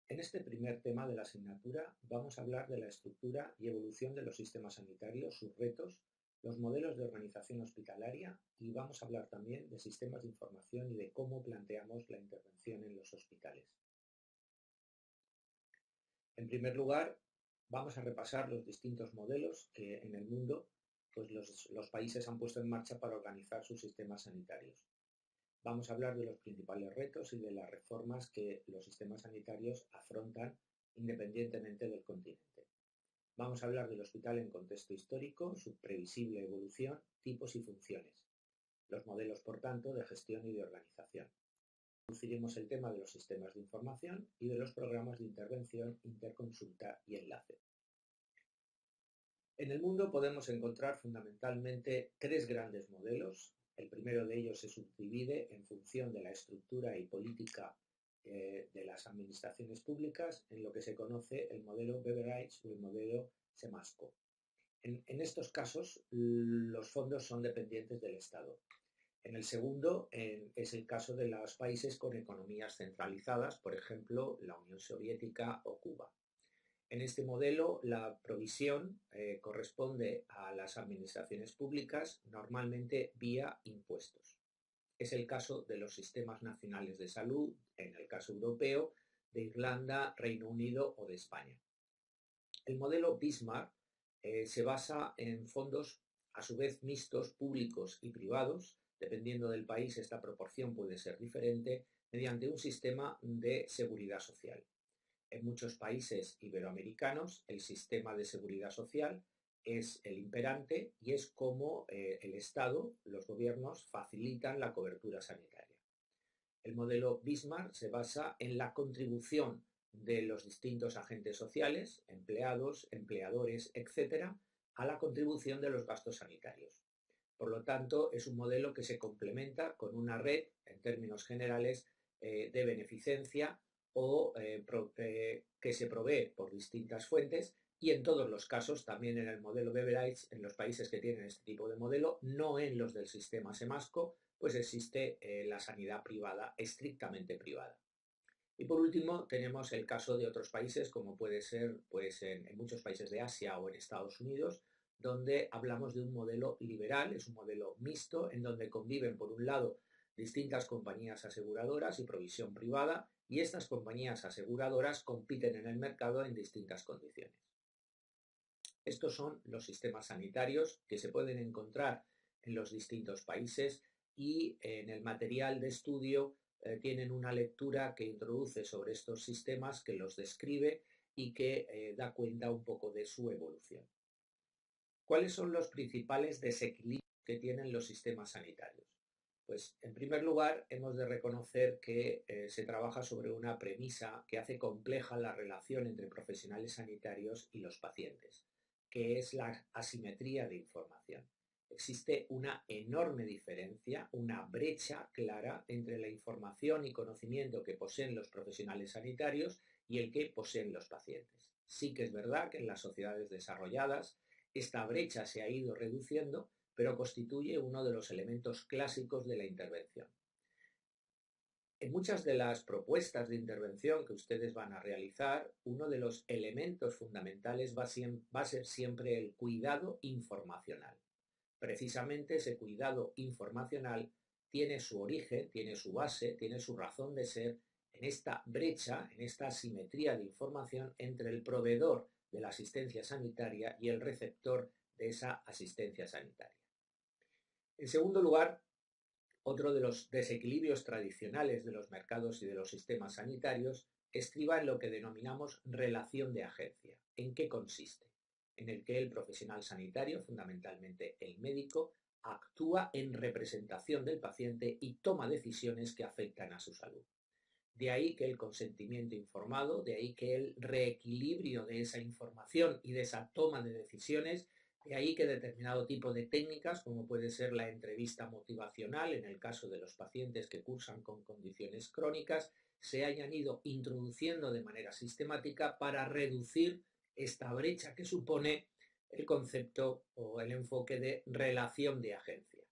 En este primer tema de la asignatura vamos a hablar de la estructura y evolución de los sistemas sanitarios, sus retos, los modelos de organización hospitalaria y vamos a hablar también de sistemas de información y de cómo planteamos la intervención en los hospitales. En primer lugar, vamos a repasar los distintos modelos que en el mundo los países han puesto en marcha para organizar sus sistemas sanitarios. Vamos a hablar de los principales retos y de las reformas que los sistemas sanitarios afrontan independientemente del continente. Vamos a hablar del hospital en contexto histórico, su previsible evolución, tipos y funciones, los modelos, por tanto, de gestión y de organización. Introduciremos el tema de los sistemas de información y de los programas de intervención, interconsulta y enlace. En el mundo podemos encontrar fundamentalmente tres grandes modelos. El primero de ellos se subdivide en función de la estructura y política de las administraciones públicas en lo que se conoce el modelo Beveridge o el modelo Semasco. En estos casos, los fondos son dependientes del Estado. En el segundo es el caso de los países con economías centralizadas, por ejemplo, la Unión Soviética o Cuba. En este modelo, la provisión corresponde a las administraciones públicas, normalmente vía impuestos. Es el caso de los sistemas nacionales de salud, en el caso europeo, de Irlanda, Reino Unido o de España. El modelo Bismarck se basa en fondos a su vez mixtos, públicos y privados. Dependiendo del país, esta proporción puede ser diferente, mediante un sistema de seguridad social. En muchos países iberoamericanos, el sistema de seguridad social es el imperante y es como el Estado, los gobiernos, facilitan la cobertura sanitaria. El modelo Bismarck se basa en la contribución de los distintos agentes sociales, empleados, empleadores, etcétera, a la contribución de los gastos sanitarios. Por lo tanto, es un modelo que se complementa con una red, en términos generales, de beneficencia o que se provee por distintas fuentes y en todos los casos, también en el modelo Beveridge, en los países que tienen este tipo de modelo, no en los del sistema Semasco, pues existe la sanidad privada, estrictamente privada. Y por último, tenemos el caso de otros países, como puede ser pues, en muchos países de Asia o en Estados Unidos, donde hablamos de un modelo liberal, es un modelo mixto, en donde conviven, por un lado, distintas compañías aseguradoras y provisión privada, y estas compañías aseguradoras compiten en el mercado en distintas condiciones. Estos son los sistemas sanitarios que se pueden encontrar en los distintos países y en el material de estudio tienen una lectura que introduce sobre estos sistemas, que los describe y que da cuenta un poco de su evolución. ¿Cuáles son los principales desequilibrios que tienen los sistemas sanitarios? Pues, en primer lugar, hemos de reconocer que se trabaja sobre una premisa que hace compleja la relación entre profesionales sanitarios y los pacientes, que es la asimetría de información. Existe una enorme diferencia, una brecha clara entre la información y conocimiento que poseen los profesionales sanitarios y el que poseen los pacientes. Sí que es verdad que en las sociedades desarrolladas esta brecha se ha ido reduciendo, pero constituye uno de los elementos clásicos de la intervención. En muchas de las propuestas de intervención que ustedes van a realizar, uno de los elementos fundamentales va a ser siempre el cuidado informacional. Precisamente ese cuidado informacional tiene su origen, tiene su base, tiene su razón de ser en esta brecha, en esta asimetría de información entre el proveedor de la asistencia sanitaria y el receptor de esa asistencia sanitaria. En segundo lugar, otro de los desequilibrios tradicionales de los mercados y de los sistemas sanitarios estriba en lo que denominamos relación de agencia. ¿En qué consiste? En el que el profesional sanitario, fundamentalmente el médico, actúa en representación del paciente y toma decisiones que afectan a su salud. De ahí que el consentimiento informado, de ahí que el reequilibrio de esa información y de esa toma de decisiones, de ahí que determinado tipo de técnicas, como puede ser la entrevista motivacional en el caso de los pacientes que cursan con condiciones crónicas, se hayan ido introduciendo de manera sistemática para reducir esta brecha que supone el concepto o el enfoque de relación de agencia.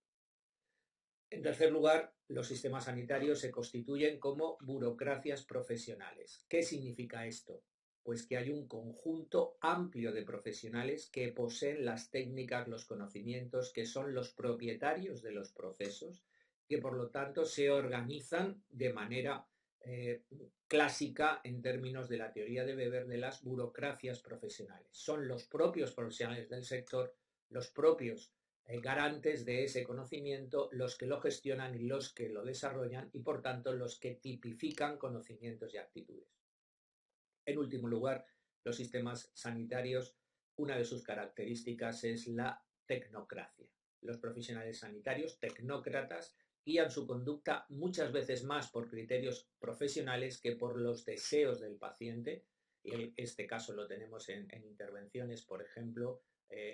En tercer lugar, los sistemas sanitarios se constituyen como burocracias profesionales. ¿Qué significa esto? Pues que hay un conjunto amplio de profesionales que poseen las técnicas, los conocimientos, que son los propietarios de los procesos, que por lo tanto se organizan de manera clásica en términos de la teoría de Weber de las burocracias profesionales. Son los propios profesionales del sector, los propios garantes de ese conocimiento, los que lo gestionan y los que lo desarrollan y por tanto los que tipifican conocimientos y actitudes. En último lugar, los sistemas sanitarios, una de sus características es la tecnocracia. Los profesionales sanitarios, tecnócratas, guían su conducta muchas veces más por criterios profesionales que por los deseos del paciente. Y este caso lo tenemos en intervenciones, por ejemplo,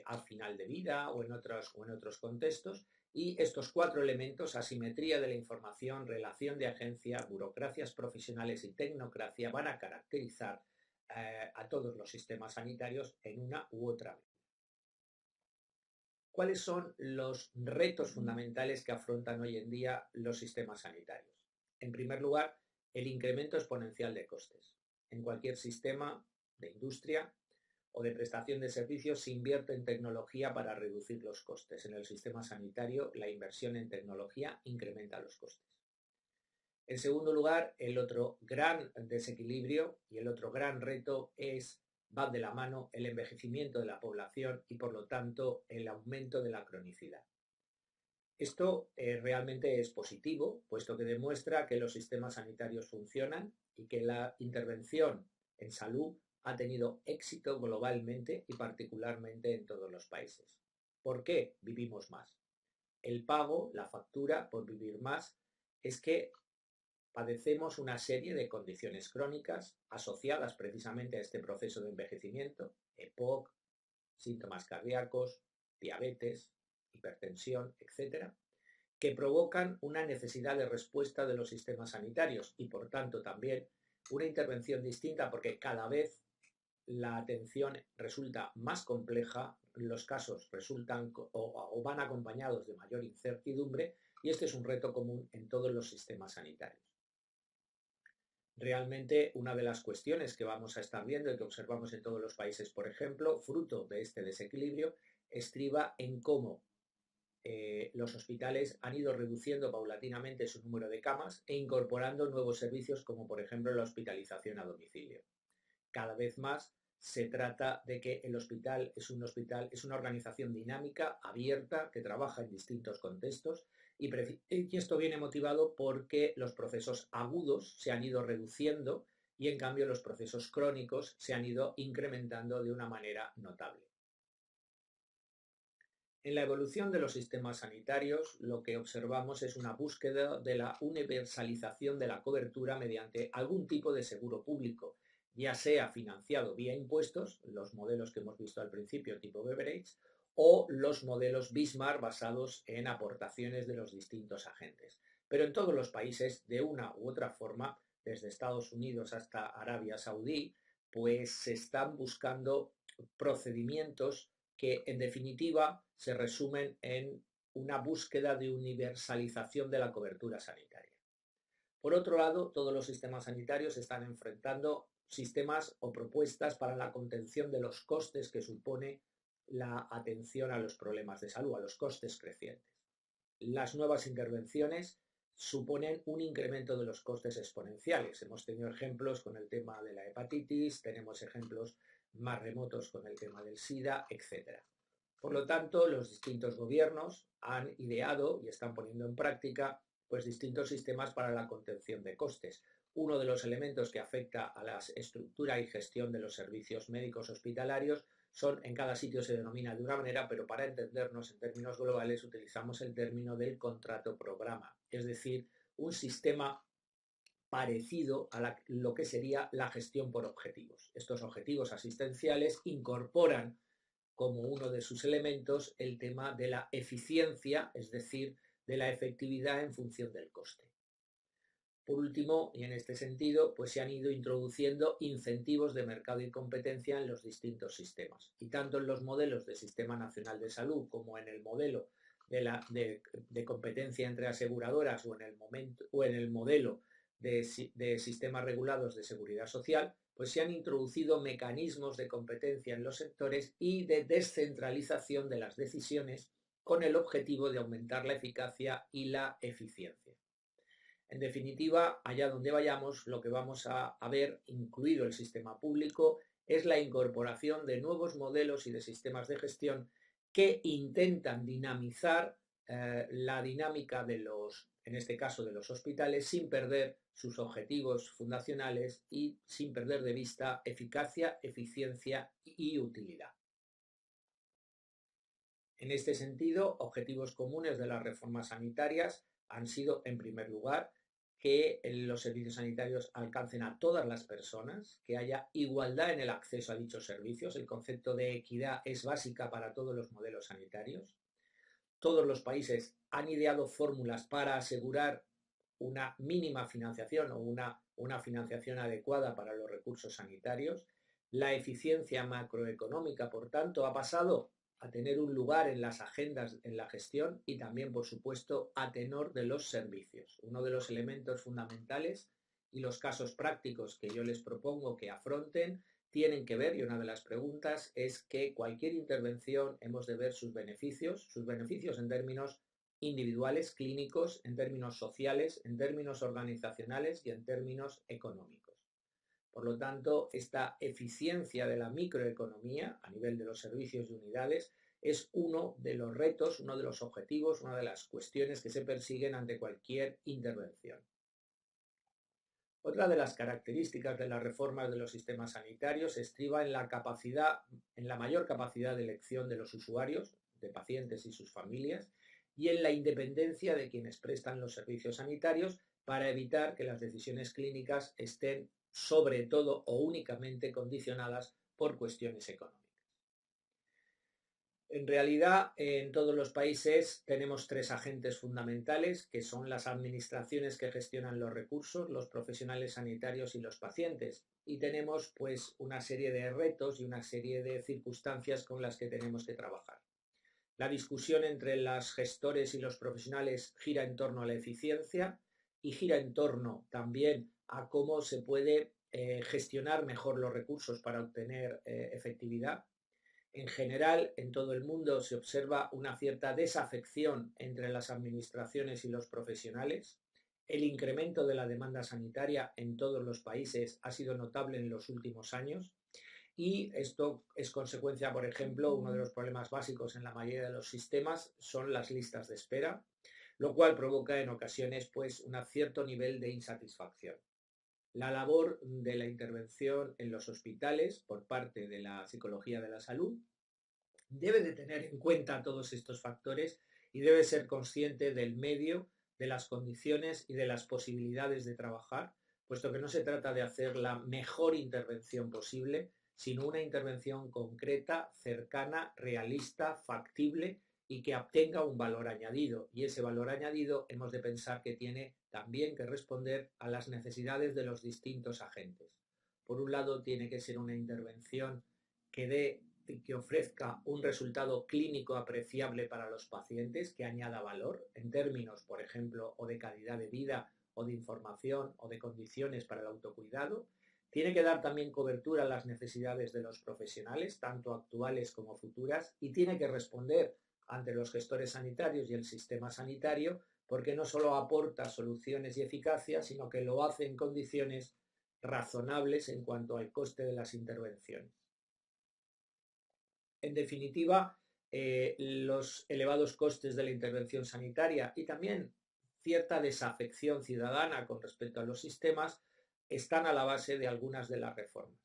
al final de vida o en otros contextos. Y estos cuatro elementos, asimetría de la información, relación de agencia, burocracias profesionales y tecnocracia, van a caracterizar a todos los sistemas sanitarios en una u otra medida. ¿Cuáles son los retos fundamentales que afrontan hoy en día los sistemas sanitarios? En primer lugar, el incremento exponencial de costes. En cualquier sistema de industria o de prestación de servicios se invierte en tecnología para reducir los costes. En el sistema sanitario, la inversión en tecnología incrementa los costes. En segundo lugar, el otro gran desequilibrio y el otro gran reto va de la mano el envejecimiento de la población y por lo tanto el aumento de la cronicidad. Esto realmente es positivo, puesto que demuestra que los sistemas sanitarios funcionan y que la intervención en salud ha tenido éxito globalmente y particularmente en todos los países. ¿Por qué vivimos más? El pago, la factura por vivir más, es que padecemos una serie de condiciones crónicas asociadas precisamente a este proceso de envejecimiento, EPOC, síntomas cardíacos, diabetes, hipertensión, etcétera, que provocan una necesidad de respuesta de los sistemas sanitarios y por tanto también una intervención distinta porque cada vez la atención resulta más compleja, los casos resultan o van acompañados de mayor incertidumbre y este es un reto común en todos los sistemas sanitarios. Realmente una de las cuestiones que vamos a estar viendo y que observamos en todos los países, por ejemplo, fruto de este desequilibrio, estriba en cómo los hospitales han ido reduciendo paulatinamente su número de camas e incorporando nuevos servicios como por ejemplo la hospitalización a domicilio. Cada vez más se trata de que el hospital es una organización dinámica, abierta, que trabaja en distintos contextos y esto viene motivado porque los procesos agudos se han ido reduciendo y en cambio los procesos crónicos se han ido incrementando de una manera notable. En la evolución de los sistemas sanitarios, lo que observamos es una búsqueda de la universalización de la cobertura mediante algún tipo de seguro público, ya sea financiado vía impuestos, los modelos que hemos visto al principio tipo Beveridge, o los modelos Bismarck basados en aportaciones de los distintos agentes. Pero en todos los países, de una u otra forma, desde Estados Unidos hasta Arabia Saudí, pues se están buscando procedimientos que en definitiva se resumen en una búsqueda de universalización de la cobertura sanitaria. Por otro lado, todos los sistemas sanitarios están enfrentando sistemas o propuestas para la contención de los costes que supone la atención a los problemas de salud, a los costes crecientes. Las nuevas intervenciones suponen un incremento de los costes exponenciales. Hemos tenido ejemplos con el tema de la hepatitis, tenemos ejemplos más remotos con el tema del SIDA, etc. Por lo tanto, los distintos gobiernos han ideado y están poniendo en práctica pues, distintos sistemas para la contención de costes. Uno de los elementos que afecta a la estructura y gestión de los servicios médicos hospitalarios en cada sitio se denomina de una manera, pero para entendernos en términos globales utilizamos el término del contrato programa, es decir, un sistema parecido a lo que sería la gestión por objetivos. Estos objetivos asistenciales incorporan como uno de sus elementos el tema de la eficiencia, es decir, de la efectividad en función del coste. Por último, y en este sentido, pues se han ido introduciendo incentivos de mercado y competencia en los distintos sistemas. Y tanto en los modelos del Sistema Nacional de Salud como en el modelo de competencia entre aseguradoras o en el modelo de sistemas regulados de seguridad social, pues se han introducido mecanismos de competencia en los sectores y de descentralización de las decisiones con el objetivo de aumentar la eficacia y la eficiencia. En definitiva, allá donde vayamos, lo que vamos a ver, incluido el sistema público, es la incorporación de nuevos modelos y de sistemas de gestión que intentan dinamizar la dinámica de en este caso de los hospitales, sin perder sus objetivos fundacionales y sin perder de vista eficacia, eficiencia y utilidad. En este sentido, objetivos comunes de las reformas sanitarias han sido, en primer lugar, que los servicios sanitarios alcancen a todas las personas, que haya igualdad en el acceso a dichos servicios. El concepto de equidad es básica para todos los modelos sanitarios. Todos los países han ideado fórmulas para asegurar una mínima financiación o una financiación adecuada para los recursos sanitarios. La eficiencia macroeconómica, por tanto, ha pasado a tener un lugar en las agendas en la gestión y también, por supuesto, a tenor de los servicios. Uno de los elementos fundamentales y los casos prácticos que yo les propongo que afronten tienen que ver, y una de las preguntas es que cualquier intervención hemos de ver sus beneficios en términos individuales, clínicos, en términos sociales, en términos organizacionales y en términos económicos. Por lo tanto, esta eficiencia de la microeconomía a nivel de los servicios y unidades es uno de los retos, uno de los objetivos, una de las cuestiones que se persiguen ante cualquier intervención. Otra de las características de las reformas de los sistemas sanitarios estriba en la mayor capacidad de elección de los usuarios, de pacientes y sus familias, y en la independencia de quienes prestan los servicios sanitarios para evitar que las decisiones clínicas estén sobre todo o únicamente condicionadas por cuestiones económicas. En realidad, en todos los países tenemos tres agentes fundamentales, que son las administraciones que gestionan los recursos, los profesionales sanitarios y los pacientes. Y tenemos pues una serie de retos y una serie de circunstancias con las que tenemos que trabajar. La discusión entre los gestores y los profesionales gira en torno a la eficiencia y gira en torno también a cómo se puede gestionar mejor los recursos para obtener efectividad. En general, en todo el mundo se observa una cierta desafección entre las administraciones y los profesionales. El incremento de la demanda sanitaria en todos los países ha sido notable en los últimos años y esto es consecuencia, por ejemplo, uno de los problemas básicos en la mayoría de los sistemas son las listas de espera, lo cual provoca en ocasiones pues un cierto nivel de insatisfacción. La labor de la intervención en los hospitales por parte de la psicología de la salud debe de tener en cuenta todos estos factores y debe ser consciente del medio, de las condiciones y de las posibilidades de trabajar, puesto que no se trata de hacer la mejor intervención posible, sino una intervención concreta, cercana, realista, factible y que obtenga un valor añadido. Y ese valor añadido hemos de pensar que tiene también que responder a las necesidades de los distintos agentes. Por un lado, tiene que ser una intervención que ofrezca un resultado clínico apreciable para los pacientes, que añada valor en términos, por ejemplo, o de calidad de vida, o de información, o de condiciones para el autocuidado. Tiene que dar también cobertura a las necesidades de los profesionales, tanto actuales como futuras, y tiene que responder ante los gestores sanitarios y el sistema sanitario, porque no solo aporta soluciones y eficacia, sino que lo hace en condiciones razonables en cuanto al coste de las intervenciones. En definitiva, los elevados costes de la intervención sanitaria y también cierta desafección ciudadana con respecto a los sistemas están a la base de algunas de las reformas.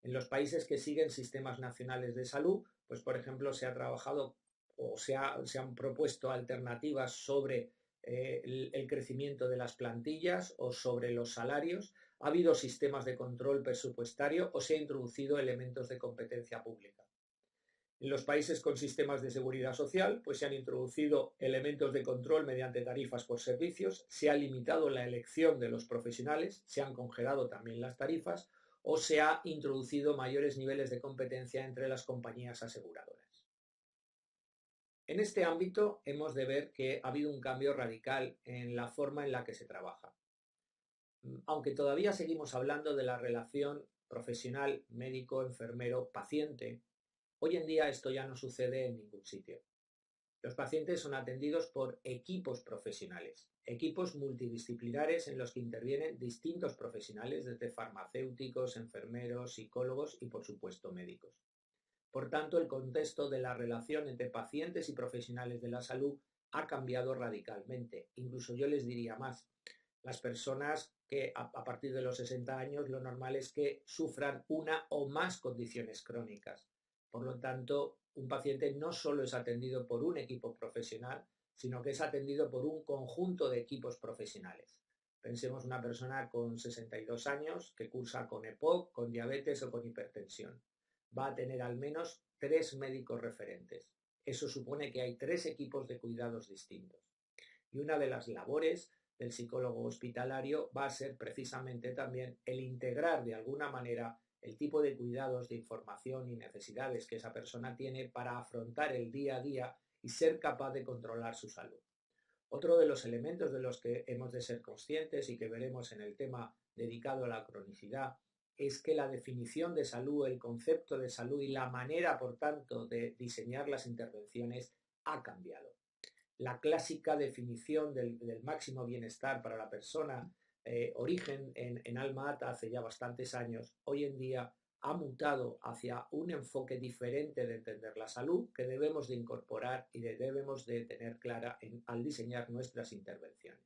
En los países que siguen sistemas nacionales de salud, pues por ejemplo se ha trabajado o se han propuesto alternativas sobre el crecimiento de las plantillas o sobre los salarios. Ha habido sistemas de control presupuestario o se han introducido elementos de competencia pública. En los países con sistemas de seguridad social, pues se han introducido elementos de control mediante tarifas por servicios, se ha limitado la elección de los profesionales, se han congelado también las tarifas o se ha introducido mayores niveles de competencia entre las compañías aseguradoras. En este ámbito hemos de ver que ha habido un cambio radical en la forma en la que se trabaja. Aunque todavía seguimos hablando de la relación profesional médico-enfermero-paciente, hoy en día esto ya no sucede en ningún sitio. Los pacientes son atendidos por equipos profesionales, equipos multidisciplinares en los que intervienen distintos profesionales, desde farmacéuticos, enfermeros, psicólogos y, por supuesto, médicos. Por tanto, el contexto de la relación entre pacientes y profesionales de la salud ha cambiado radicalmente. Incluso yo les diría más. Las personas que a partir de los 60 años lo normal es que sufran una o más condiciones crónicas. Por lo tanto, un paciente no solo es atendido por un equipo profesional, sino que es atendido por un conjunto de equipos profesionales. Pensemos una persona con 62 años que cursa con EPOC, con diabetes o con hipertensión. Va a tener al menos 3 médicos referentes. Eso supone que hay 3 equipos de cuidados distintos. Y una de las labores del psicólogo hospitalario va a ser precisamente también el integrar de alguna manera el tipo de cuidados, de información y necesidades que esa persona tiene para afrontar el día a día y ser capaz de controlar su salud. Otro de los elementos de los que hemos de ser conscientes y que veremos en el tema dedicado a la cronicidad es que la definición de salud, el concepto de salud y la manera, por tanto, de diseñar las intervenciones ha cambiado. La clásica definición del máximo bienestar para la persona, origen en Alma Ata hace ya bastantes años, hoy en día ha mutado hacia un enfoque diferente de entender la salud que debemos de incorporar y debemos de tener clara al diseñar nuestras intervenciones.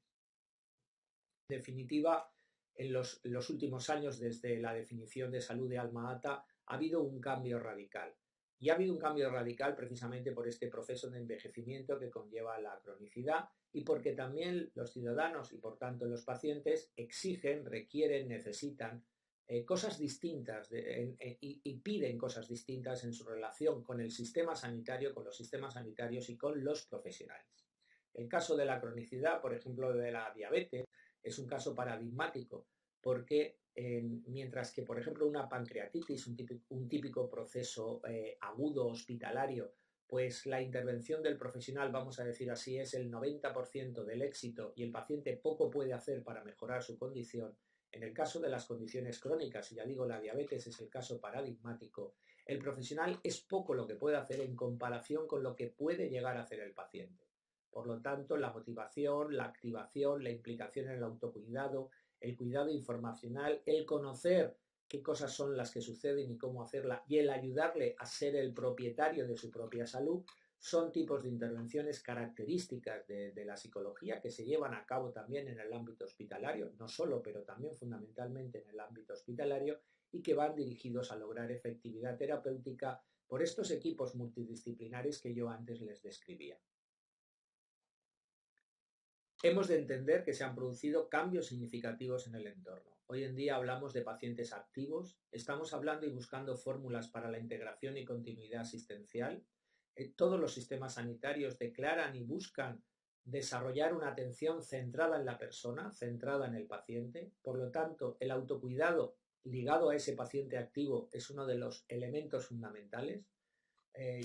En definitiva, en los últimos años, desde la definición de salud de Alma Ata, ha habido un cambio radical. Y ha habido un cambio radical precisamente por este proceso de envejecimiento que conlleva la cronicidad y porque también los ciudadanos y por tanto los pacientes exigen, requieren, necesitan cosas distintas y piden cosas distintas en su relación con el sistema sanitario, con los sistemas sanitarios y con los profesionales. El caso de la cronicidad, por ejemplo, de la diabetes, es un caso paradigmático porque mientras que, por ejemplo, una pancreatitis, un típico proceso agudo hospitalario, pues la intervención del profesional, vamos a decir así, es el 90% del éxito y el paciente poco puede hacer para mejorar su condición. En el caso de las condiciones crónicas, y ya digo, la diabetes es el caso paradigmático, el profesional es poco lo que puede hacer en comparación con lo que puede llegar a hacer el paciente. Por lo tanto, la motivación, la activación, la implicación en el autocuidado, el cuidado informacional, el conocer qué cosas son las que suceden y cómo hacerla y el ayudarle a ser el propietario de su propia salud son tipos de intervenciones características de la psicología que se llevan a cabo también en el ámbito hospitalario, no solo, pero también fundamentalmente en el ámbito hospitalario y que van dirigidos a lograr efectividad terapéutica por estos equipos multidisciplinares que yo antes les describía. Hemos de entender que se han producido cambios significativos en el entorno. Hoy en día hablamos de pacientes activos, estamos hablando y buscando fórmulas para la integración y continuidad asistencial. Todos los sistemas sanitarios declaran y buscan desarrollar una atención centrada en la persona, centrada en el paciente. Por lo tanto, el autocuidado ligado a ese paciente activo es uno de los elementos fundamentales.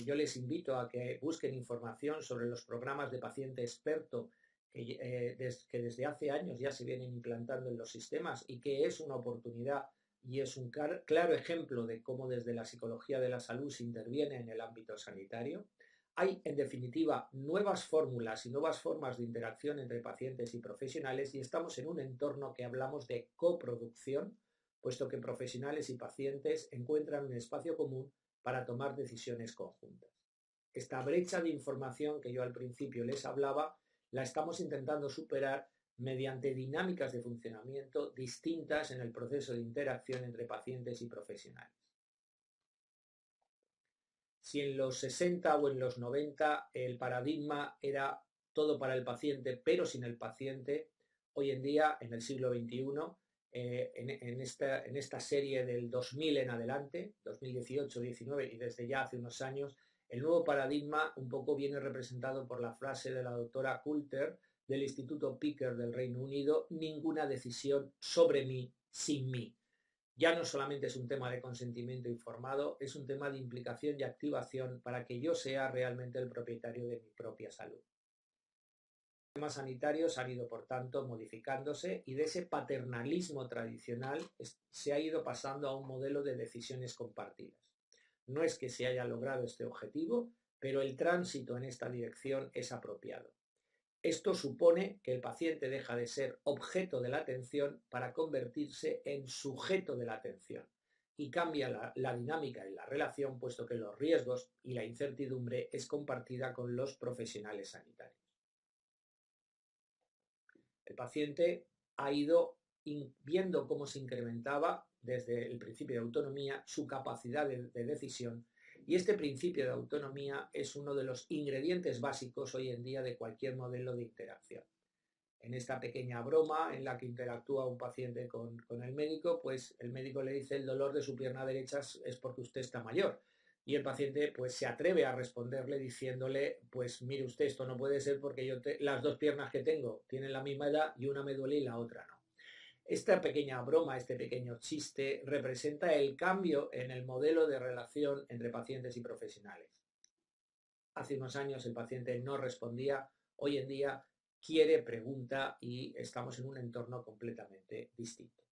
Yo les invito a que busquen información sobre los programas de paciente experto que desde hace años ya se vienen implantando en los sistemas y que es una oportunidad y es un claro ejemplo de cómo desde la psicología de la salud se interviene en el ámbito sanitario. Hay, en definitiva, nuevas fórmulas y nuevas formas de interacción entre pacientes y profesionales y estamos en un entorno que hablamos de coproducción, puesto que profesionales y pacientes encuentran un espacio común para tomar decisiones conjuntas. Esta brecha de información que yo al principio les hablaba la estamos intentando superar mediante dinámicas de funcionamiento distintas en el proceso de interacción entre pacientes y profesionales. Si en los 60 o en los 90 el paradigma era todo para el paciente pero sin el paciente, hoy en día, en el siglo XXI, en esta serie del 2000 en adelante, 2018, 19 y desde ya hace unos años, el nuevo paradigma un poco viene representado por la frase de la doctora Coulter del Instituto Picker del Reino Unido: ninguna decisión sobre mí sin mí. Ya no solamente es un tema de consentimiento informado, es un tema de implicación y activación para que yo sea realmente el propietario de mi propia salud. Los sistemas sanitarios han ido, por tanto, modificándose y de ese paternalismo tradicional se ha ido pasando a un modelo de decisiones compartidas. No es que se haya logrado este objetivo, pero el tránsito en esta dirección es apropiado. Esto supone que el paciente deja de ser objeto de la atención para convertirse en sujeto de la atención y cambia la dinámica en la relación, puesto que los riesgos y la incertidumbre es compartida con los profesionales sanitarios. El paciente ha ido viendo cómo se incrementaba desde el principio de autonomía su capacidad de decisión, y este principio de autonomía es uno de los ingredientes básicos hoy en día de cualquier modelo de interacción. En esta pequeña broma en la que interactúa un paciente con el médico, pues el médico le dice: el dolor de su pierna derecha es porque usted está mayor. Y el paciente pues se atreve a responderle diciéndole: pues mire usted, esto no puede ser porque las dos piernas que tengo tienen la misma edad y una me duele y la otra no. Esta pequeña broma, este pequeño chiste, representa el cambio en el modelo de relación entre pacientes y profesionales. Hace unos años el paciente no respondía, hoy en día quiere, pregunta, y estamos en un entorno completamente distinto.